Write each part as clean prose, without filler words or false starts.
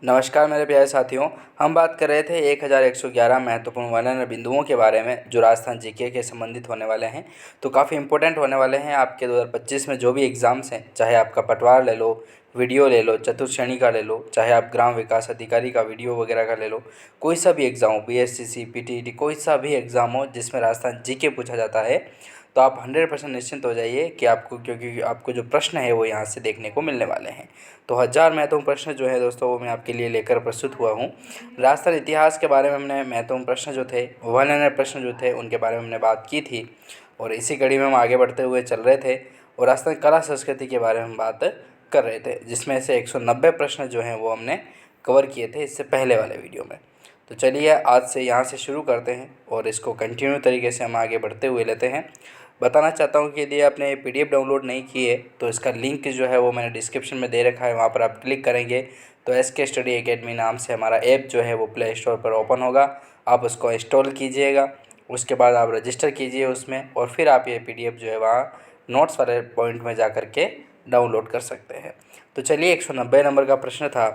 नमस्कार मेरे प्यारे साथियों। हम बात कर रहे थे 1111 महत्वपूर्ण वर्णन बिंदुओं के बारे में जो राजस्थान जीके के संबंधित होने वाले हैं। तो काफ़ी इंपॉर्टेंट होने वाले हैं आपके 2025 में जो भी एग्ज़ाम्स हैं, चाहे आपका पटवार ले लो, वीडियो ले लो, चतुर्थ श्रेणी का ले लो, चाहे आप ग्राम विकास अधिकारी का वीडियो वगैरह का ले लो, कोई सा भी एग्ज़ाम हो, बीएससीसी, पीटीईटी, कोई सा भी एग्ज़ाम हो जिसमें राजस्थान जीके पूछा जाता है, तो आप 100% निश्चिंत हो जाइए कि आपको, क्योंकि आपको जो प्रश्न है वो यहाँ से देखने को मिलने वाले हैं। तो 1000 महत्वपूर्ण प्रश्न जो है दोस्तों वो मैं आपके लिए लेकर प्रस्तुत हुआ हूँ। राजस्थान इतिहास के बारे में हमने महत्वपूर्ण प्रश्न जो थे, वर्णन प्रश्न जो थे, उनके बारे में हमने बात की थी और इसी कड़ी में हम आगे बढ़ते हुए चल रहे थे और राजस्थान कला संस्कृति के बारे में हम बात कर रहे थे, जिसमें से 190 प्रश्न जो हैं वो हमने कवर किए थे इससे पहले वाले वीडियो में। तो चलिए आज से यहाँ से शुरू करते हैं और इसको कंटिन्यू तरीके से हम आगे बढ़ते हुए लेते हैं। बताना चाहता हूँ कि यदि आपने पीडीएफ डाउनलोड नहीं की है तो इसका लिंक जो है वो मैंने डिस्क्रिप्शन में दे रखा है, वहाँ पर आप क्लिक करेंगे तो एसके स्टडी एकेडमी नाम से हमारा ऐप जो है वो प्ले स्टोर पर ओपन होगा। आप उसको इंस्टॉल कीजिएगा, उसके बाद आप रजिस्टर कीजिए उसमें और फिर आप ये पीडीएफ जो है वहाँ नोट्स वाले पॉइंट में जा कर के डाउनलोड कर सकते हैं। तो चलिए 190 नंबर का प्रश्न था,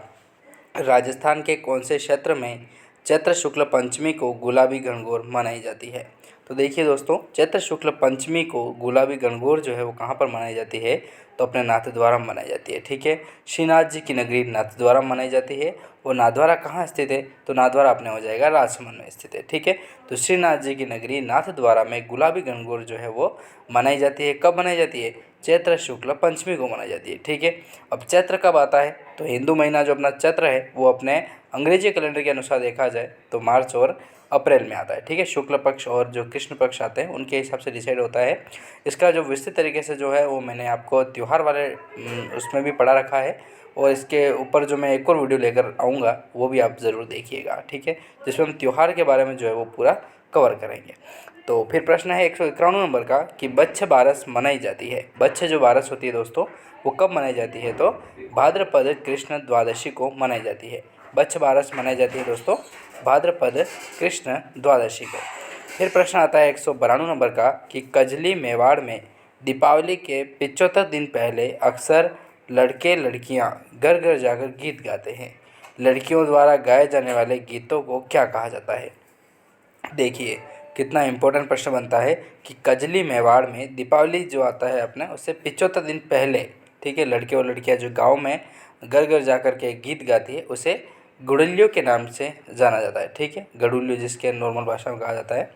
राजस्थान के कौन से क्षेत्र में चैत्र शुक्ल पंचमी को गुलाबी गणगौर मनाई जाती है। तो देखिए दोस्तों, चैत्र शुक्ल पंचमी को गुलाबी गणगौर जो है वो कहाँ पर मनाई जाती है, तो अपने नाथद्वारा में मनाई जाती है। ठीक है, श्रीनाथ जी की नगरी नाथद्वारा में मनाई जाती है और नाथद्वारा कहाँ स्थित है, तो नाथद्वारा अपने हो जाएगा राजसमंद में स्थित है। ठीक है, तो श्रीनाथ जी की नगरी नाथद्वारा में गुलाबी गणगौर जो है वो मनाई जाती है। कब मनाई जाती है, चैत्र शुक्ल पंचमी को मनाई जाती है। ठीक है, अब चैत्र कब आता है, तो हिंदू महीना जो अपना चैत्र है वो अपने अंग्रेजी कैलेंडर के अनुसार देखा जाए तो मार्च और अप्रैल में आता है। ठीक है, शुक्ल पक्ष और जो कृष्ण पक्ष आते हैं उनके हिसाब से डिसाइड होता है। इसका जो विस्तृत तरीके से जो है वो मैंने आपको त्यौहार वाले उसमें भी पढ़ा रखा है और इसके ऊपर जो मैं एक और वीडियो लेकर आऊँगा वो भी आप ज़रूर देखिएगा। ठीक है, जिसमें हम त्यौहार के बारे में जो है वो पूरा कवर करेंगे। तो फिर प्रश्न है 191 नंबर का कि बच्छ बारस मनाई जाती है। बच्छ जो बारस होती है दोस्तों वो कब मनाई जाती है, तो भाद्रपद कृष्ण द्वादशी को मनाई जाती है। बच्छ बारस मनाई जाती है दोस्तों भाद्रपद कृष्ण द्वादशी को। फिर प्रश्न आता है 192 नंबर का कि कजली मेवाड़ में दीपावली के 75 दिन पहले अक्सर लड़के लड़कियां घर घर जाकर गीत गाते हैं। लड़कियों द्वारा गाए जाने वाले गीतों को क्या कहा जाता है। देखिए कितना इम्पोर्टेंट प्रश्न बनता है कि कजली मेवाड़ में दीपावली जो आता है अपने उससे 75 दिन पहले, ठीक है, लड़के और लड़कियां जो गांव में घर घर जा कर के गीत गाती है उसे गुड़लियों के नाम से जाना जाता है। ठीक है, गड़ुल्यो जिसके नॉर्मल भाषा में कहा जाता है,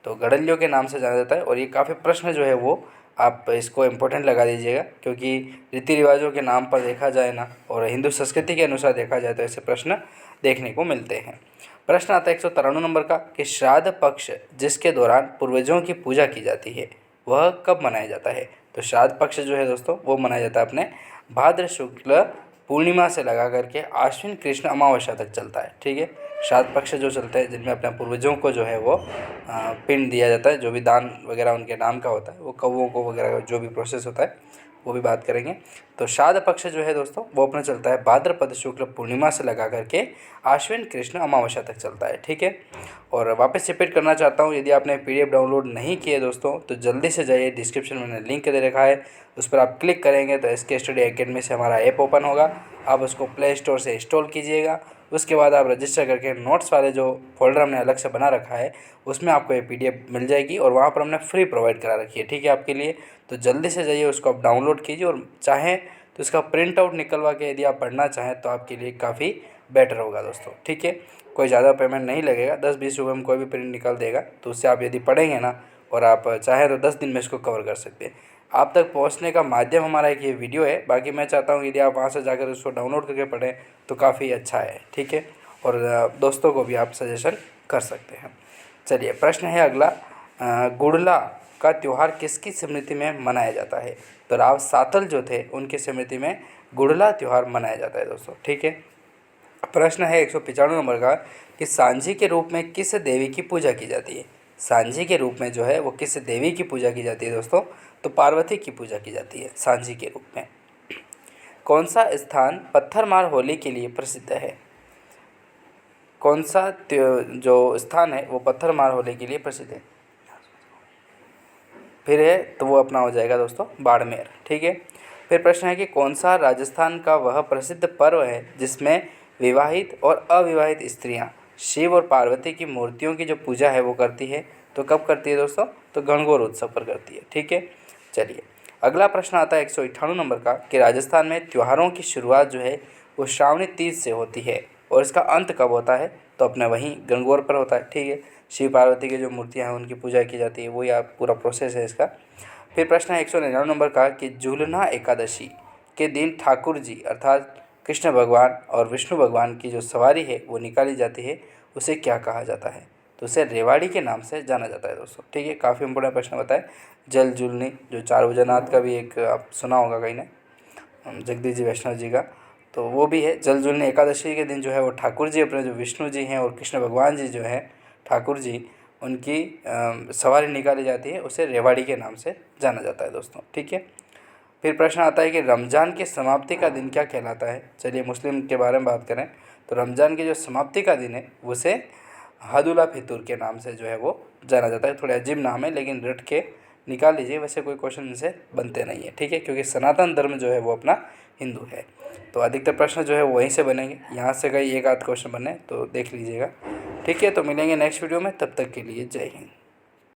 तो गड़लियों के नाम से जाना जाता है। और ये काफ़ी प्रश्न जो है वो आप इसको इम्पोर्टेंट लगा दीजिएगा, क्योंकि रीति रिवाजों के नाम पर देखा जाए ना और हिंदू संस्कृति के अनुसार देखा जाए तो ऐसे प्रश्न देखने को मिलते हैं। प्रश्न आता है 193 नंबर का कि श्राद्ध पक्ष जिसके दौरान पूर्वजों की पूजा की जाती है वह कब मनाया जाता है। तो श्राद्ध पक्ष जो है दोस्तों वो मनाया जाता है अपने भाद्र शुक्ल पूर्णिमा से लगा करके आश्विन कृष्ण अमावस्या तक चलता है। ठीक है, श्राद्ध पक्ष जो चलते हैं जिनमें अपने पूर्वजों को जो है वो पिंड दिया जाता है, जो भी दान वगैरह उनके नाम का होता है, वो कौवों को वगैरह जो भी प्रोसेस होता है वो भी बात करेंगे। तो श्राद्ध पक्ष जो है दोस्तों वो अपना चलता है भाद्रपद शुक्ल पूर्णिमा से लगा करके आश्विन कृष्ण अमावस्या तक चलता है। ठीक है, और वापस रिपीट करना चाहता हूँ, यदि आपने पीडीएफ डाउनलोड नहीं किए दोस्तों तो जल्दी से जाइए, डिस्क्रिप्शन में मैंने लिंक दे रखा है, उस पर आप क्लिक करेंगे तो एसके स्टडी एकेडमी से हमारा ऐप ओपन होगा। आप उसको प्ले स्टोर से इंस्टॉल कीजिएगा, उसके बाद आप रजिस्टर करके नोट्स वाले जो फोल्डर हमने अलग से बना रखा है उसमें आपको ये पीडीएफ मिल जाएगी और वहाँ पर हमने फ्री प्रोवाइड करा रखी है। ठीक है, आपके लिए तो जल्दी से जाइए उसको आप डाउनलोड कीजिए और चाहें तो इसका प्रिंट आउट निकलवा के यदि आप पढ़ना चाहें तो आपके लिए काफ़ी बेटर होगा दोस्तों। ठीक है, कोई ज़्यादा पेमेंट नहीं लगेगा, 10-20 रुपये में कोई भी प्रिंट निकाल देगा, तो उससे आप यदि पढ़ेंगे ना और आप चाहें तो 10 दिन में इसको कवर कर सकते हैं। आप तक पहुंचने का माध्यम हमारा एक ये वीडियो है, बाकी मैं चाहता हूं यदि आप वहां से जाकर उसको डाउनलोड करके पढ़ें तो काफ़ी अच्छा है। ठीक है, और दोस्तों को भी आप सजेशन कर सकते हैं। चलिए प्रश्न है अगला, गुड़ला का त्यौहार किसकी स्मृति में मनाया जाता है। तो राव सातल जो थे उनकी स्मृति में गुड़ला त्यौहार मनाया जाता है दोस्तों। ठीक है, प्रश्न है 195 नंबर का कि सांझी के रूप में किस देवी की पूजा की जाती है। सांझी के रूप में जो है वो किस देवी की पूजा की जाती है दोस्तों, तो पार्वती की पूजा की जाती है सांझी के रूप में। कौन सा स्थान पत्थरमार होली के लिए प्रसिद्ध है। कौन सा जो स्थान है वो पत्थरमार होली के लिए प्रसिद्ध है, फिर है तो वो अपना हो जाएगा दोस्तों बाड़मेर। ठीक है, फिर प्रश्न है कि कौन सा राजस्थान का वह प्रसिद्ध पर्व है जिसमें विवाहित और अविवाहित स्त्रियाँ शिव और पार्वती की मूर्तियों की जो पूजा है वो करती है। तो कब करती है दोस्तों? तो गणगौर उत्सव पर करती है। ठीक है, चलिए अगला प्रश्न आता है 198 नंबर का कि राजस्थान में त्योहारों की शुरुआत जो है वो श्रावणी तीज से होती है और इसका अंत कब होता है? तो अपने वहीं गणगौर पर होता है। ठीक है, शिव पार्वती की जो मूर्तियाँ हैं उनकी पूजा की जाती है, वही आप पूरा प्रोसेस है इसका। फिर प्रश्न है 199 नंबर का कि झूलना एकादशी के दिन ठाकुर जी अर्थात कृष्ण भगवान और विष्णु भगवान की जो सवारी है वो निकाली जाती है, उसे क्या कहा जाता है? तो उसे रेवाड़ी के नाम से जाना जाता है दोस्तों। ठीक है, काफ़ी इंपोर्टेंट प्रश्न बताए। जल झूलनी जो चार भुजनाथ का भी एक आप सुना होगा कहीं ने, जगदीश जी वैष्णव जी का, तो वो भी है। जल झूलनी एकादशी के दिन जो है वो ठाकुर जी अपने जो विष्णु जी हैं और कृष्ण भगवान जी जो हैं ठाकुर जी, उनकी सवारी निकाली जाती है, उसे रेवाड़ी के नाम से जाना जाता है दोस्तों। ठीक है, फिर प्रश्न आता है कि रमज़ान की समाप्ति का दिन क्या कहलाता है? चलिए मुस्लिम के बारे में बात करें तो रमज़ान की जो समाप्ति का दिन है उसे हदुल्ला फितूर के नाम से जो है वो जाना जाता है। थोड़ा अजीब नाम है लेकिन रट के निकाल लीजिए, वैसे कोई क्वेश्चन इनसे बनते नहीं है। ठीक है, क्योंकि सनातन धर्म जो है वो अपना हिंदू है, तो अधिकतर प्रश्न जो है वो वहीं से बनेंगे, यहाँ से कहीं एक आध क्वेश्चन बने तो देख लीजिएगा। ठीक है, तो मिलेंगे नेक्स्ट वीडियो में, तब तक के लिए जय हिंद।